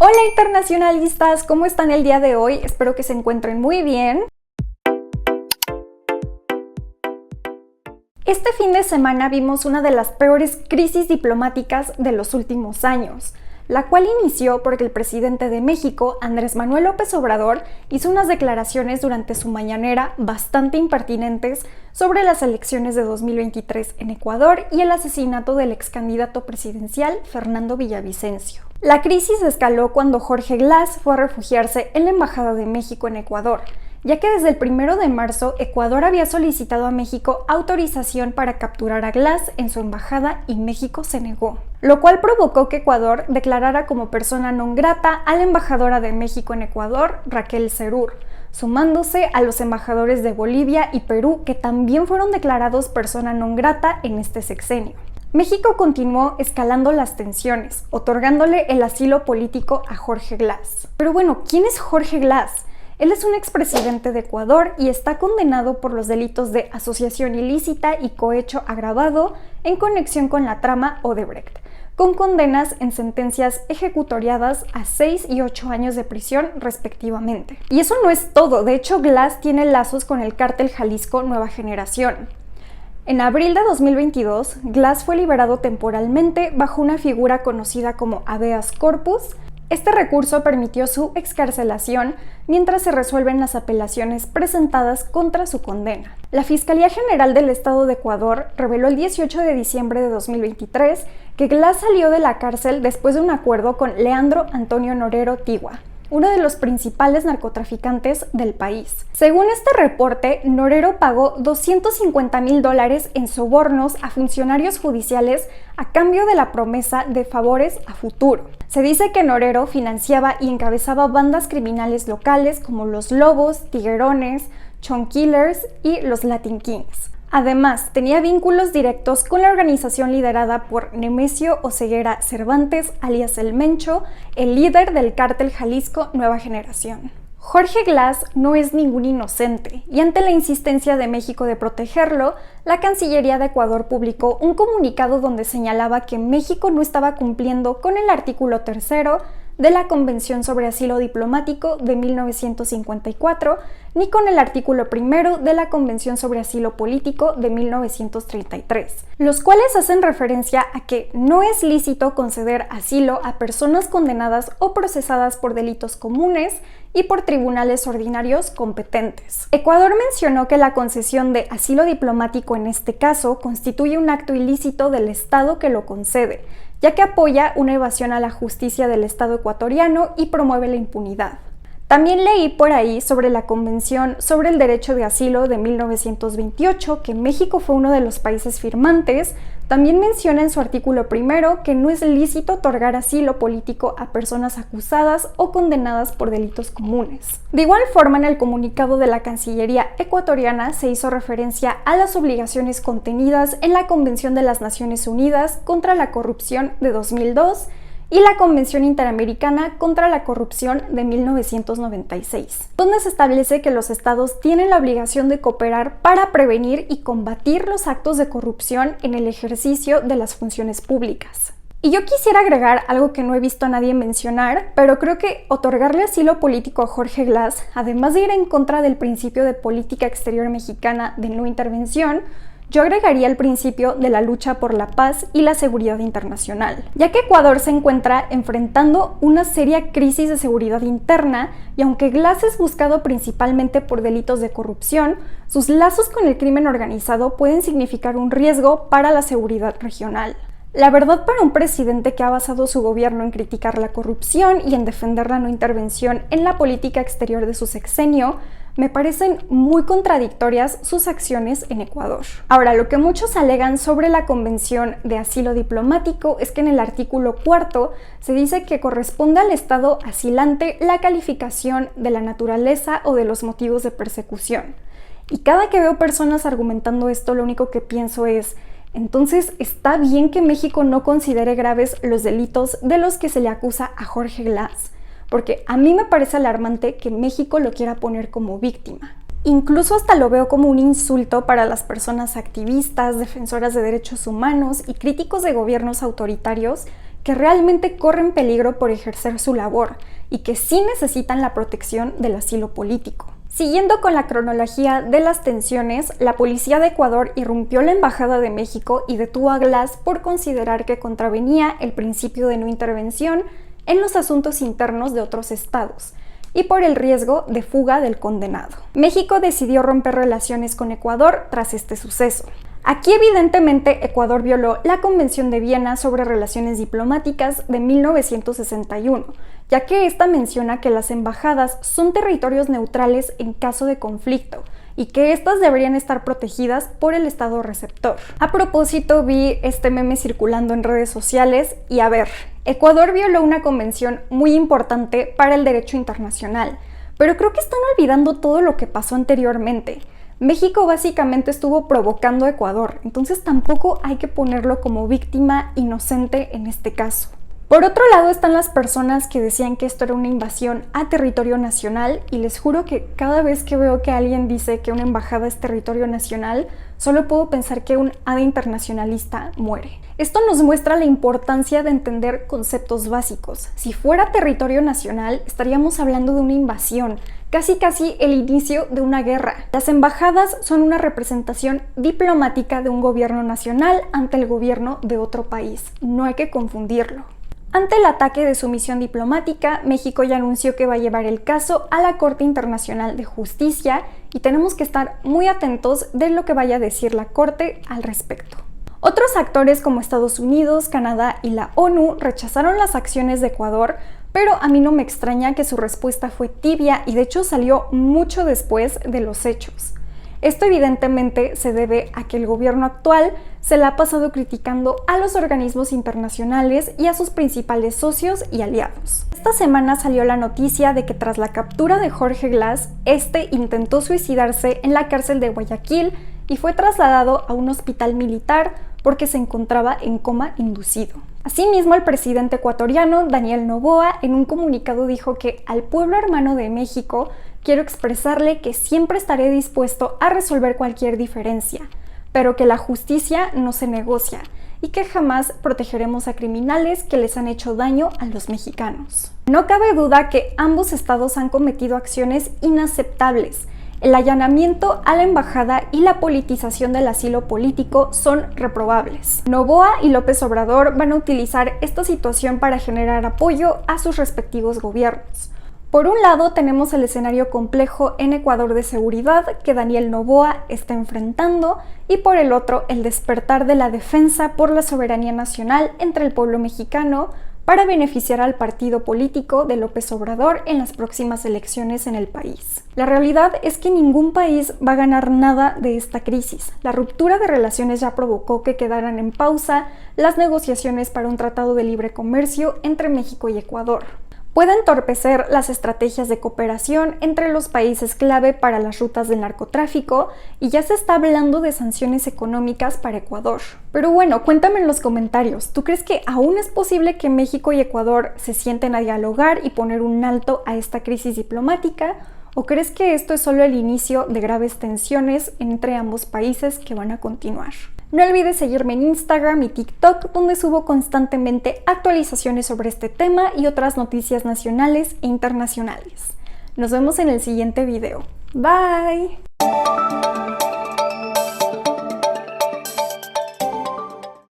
Hola internacionalistas, ¿cómo están el día de hoy? Espero que se encuentren muy bien. Este fin de semana vimos una de las peores crisis diplomáticas de los últimos años, la cual inició porque el presidente de México, Andrés Manuel López Obrador, hizo unas declaraciones durante su mañanera bastante impertinentes sobre las elecciones de 2023 en Ecuador y el asesinato del ex candidato presidencial Fernando Villavicencio. La crisis escaló cuando Jorge Glass fue a refugiarse en la Embajada de México en Ecuador, ya que desde el 1 de marzo Ecuador había solicitado a México autorización para capturar a Glass en su embajada y México se negó, lo cual provocó que Ecuador declarara como persona non grata a la embajadora de México en Ecuador, Raquel Serur, sumándose a los embajadores de Bolivia y Perú que también fueron declarados persona non grata en este sexenio. México continuó escalando las tensiones, otorgándole el asilo político a Jorge Glass. Pero bueno, ¿quién es Jorge Glass? Él es un expresidente de Ecuador y está condenado por los delitos de asociación ilícita y cohecho agravado en conexión con la trama Odebrecht, con condenas en sentencias ejecutoriadas a 6 y 8 años de prisión respectivamente. Y eso no es todo, de hecho Glass tiene lazos con el cártel Jalisco Nueva Generación. En abril de 2022, Glass fue liberado temporalmente bajo una figura conocida como habeas corpus. Este recurso permitió su excarcelación mientras se resuelven las apelaciones presentadas contra su condena. La Fiscalía General del Estado de Ecuador reveló el 18 de diciembre de 2023 que Glass salió de la cárcel después de un acuerdo con Leandro Antonio Norero Tigua, uno de los principales narcotraficantes del país. Según este reporte, Norero pagó $250,000 en sobornos a funcionarios judiciales a cambio de la promesa de favores a futuro. Se dice que Norero financiaba y encabezaba bandas criminales locales como los Lobos, Tiguerones, Chon Killers y los Latin Kings. Además, tenía vínculos directos con la organización liderada por Nemesio Oseguera Cervantes, alias El Mencho, el líder del cártel Jalisco Nueva Generación. Jorge Glass no es ningún inocente, y ante la insistencia de México de protegerlo, la Cancillería de Ecuador publicó un comunicado donde señalaba que México no estaba cumpliendo con el artículo 3 de la Convención sobre Asilo Diplomático de 1954, ni con el artículo 1 de la Convención sobre Asilo Político de 1933, los cuales hacen referencia a que no es lícito conceder asilo a personas condenadas o procesadas por delitos comunes y por tribunales ordinarios competentes. Ecuador mencionó que la concesión de asilo diplomático en este caso constituye un acto ilícito del Estado que lo concede, ya que apoya una evasión a la justicia del Estado ecuatoriano y promueve la impunidad. También leí por ahí sobre la Convención sobre el Derecho de Asilo de 1928, que México fue uno de los países firmantes. También menciona en su artículo 1 que no es lícito otorgar asilo político a personas acusadas o condenadas por delitos comunes. De igual forma, en el comunicado de la Cancillería ecuatoriana se hizo referencia a las obligaciones contenidas en la Convención de las Naciones Unidas contra la Corrupción de 2002 y la Convención Interamericana contra la Corrupción de 1996, donde se establece que los estados tienen la obligación de cooperar para prevenir y combatir los actos de corrupción en el ejercicio de las funciones públicas. Y yo quisiera agregar algo que no he visto a nadie mencionar, pero creo que otorgarle asilo político a Jorge Glass, además de ir en contra del principio de política exterior mexicana de no intervención, yo agregaría el principio de la lucha por la paz y la seguridad internacional, ya que Ecuador se encuentra enfrentando una seria crisis de seguridad interna y aunque Glass es buscado principalmente por delitos de corrupción, sus lazos con el crimen organizado pueden significar un riesgo para la seguridad regional. La verdad, para un presidente que ha basado su gobierno en criticar la corrupción y en defender la no intervención en la política exterior de su sexenio, me parecen muy contradictorias sus acciones en Ecuador. Ahora, lo que muchos alegan sobre la Convención de Asilo Diplomático es que en el artículo 4 se dice que corresponde al Estado asilante la calificación de la naturaleza o de los motivos de persecución. Y cada que veo personas argumentando esto, lo único que pienso es: entonces, ¿está bien que México no considere graves los delitos de los que se le acusa a Jorge Glass? Porque a mí me parece alarmante que México lo quiera poner como víctima. Incluso hasta lo veo como un insulto para las personas activistas, defensoras de derechos humanos y críticos de gobiernos autoritarios que realmente corren peligro por ejercer su labor y que sí necesitan la protección del asilo político. Siguiendo con la cronología de las tensiones, la policía de Ecuador irrumpió la Embajada de México y detuvo a Glass por considerar que contravenía el principio de no intervención en los asuntos internos de otros estados y por el riesgo de fuga del condenado. México decidió romper relaciones con Ecuador tras este suceso. Aquí evidentemente Ecuador violó la Convención de Viena sobre Relaciones Diplomáticas de 1961, ya que esta menciona que las embajadas son territorios neutrales en caso de conflicto y que éstas deberían estar protegidas por el estado receptor. A propósito, vi este meme circulando en redes sociales y a ver, Ecuador violó una convención muy importante para el derecho internacional, pero creo que están olvidando todo lo que pasó anteriormente. México básicamente estuvo provocando a Ecuador, entonces tampoco hay que ponerlo como víctima inocente en este caso. Por otro lado están las personas que decían que esto era una invasión a territorio nacional y les juro que cada vez que veo que alguien dice que una embajada es territorio nacional, solo puedo pensar que un ade internacionalista muere. Esto nos muestra la importancia de entender conceptos básicos. Si fuera territorio nacional, estaríamos hablando de una invasión, casi el inicio de una guerra. Las embajadas son una representación diplomática de un gobierno nacional ante el gobierno de otro país. No hay que confundirlo. Ante el ataque de su misión diplomática, México ya anunció que va a llevar el caso a la Corte Internacional de Justicia y tenemos que estar muy atentos de lo que vaya a decir la Corte al respecto. Otros actores como Estados Unidos, Canadá y la ONU rechazaron las acciones de Ecuador, pero a mí no me extraña que su respuesta fue tibia y de hecho salió mucho después de los hechos. Esto evidentemente se debe a que el gobierno actual se la ha pasado criticando a los organismos internacionales y a sus principales socios y aliados. Esta semana salió la noticia de que tras la captura de Jorge Glass, este intentó suicidarse en la cárcel de Guayaquil y fue trasladado a un hospital militar porque se encontraba en coma inducido. Asimismo, el presidente ecuatoriano, Daniel Noboa, en un comunicado dijo que al pueblo hermano de México quiero expresarle que siempre estaré dispuesto a resolver cualquier diferencia, pero que la justicia no se negocia y que jamás protegeremos a criminales que les han hecho daño a los mexicanos. No cabe duda que ambos estados han cometido acciones inaceptables. El allanamiento a la embajada y la politización del asilo político son reprobables. Noboa y López Obrador van a utilizar esta situación para generar apoyo a sus respectivos gobiernos. Por un lado tenemos el escenario complejo en Ecuador de seguridad que Daniel Noboa está enfrentando y por el otro el despertar de la defensa por la soberanía nacional entre el pueblo mexicano para beneficiar al partido político de López Obrador en las próximas elecciones en el país. La realidad es que ningún país va a ganar nada de esta crisis. La ruptura de relaciones ya provocó que quedaran en pausa las negociaciones para un tratado de libre comercio entre México y Ecuador. Puede entorpecer las estrategias de cooperación entre los países clave para las rutas del narcotráfico y ya se está hablando de sanciones económicas para Ecuador. Pero bueno, cuéntame en los comentarios, ¿tú crees que aún es posible que México y Ecuador se sienten a dialogar y poner un alto a esta crisis diplomática? ¿O crees que esto es solo el inicio de graves tensiones entre ambos países que van a continuar? No olvides seguirme en Instagram y TikTok, donde subo constantemente actualizaciones sobre este tema y otras noticias nacionales e internacionales. Nos vemos en el siguiente video. Bye.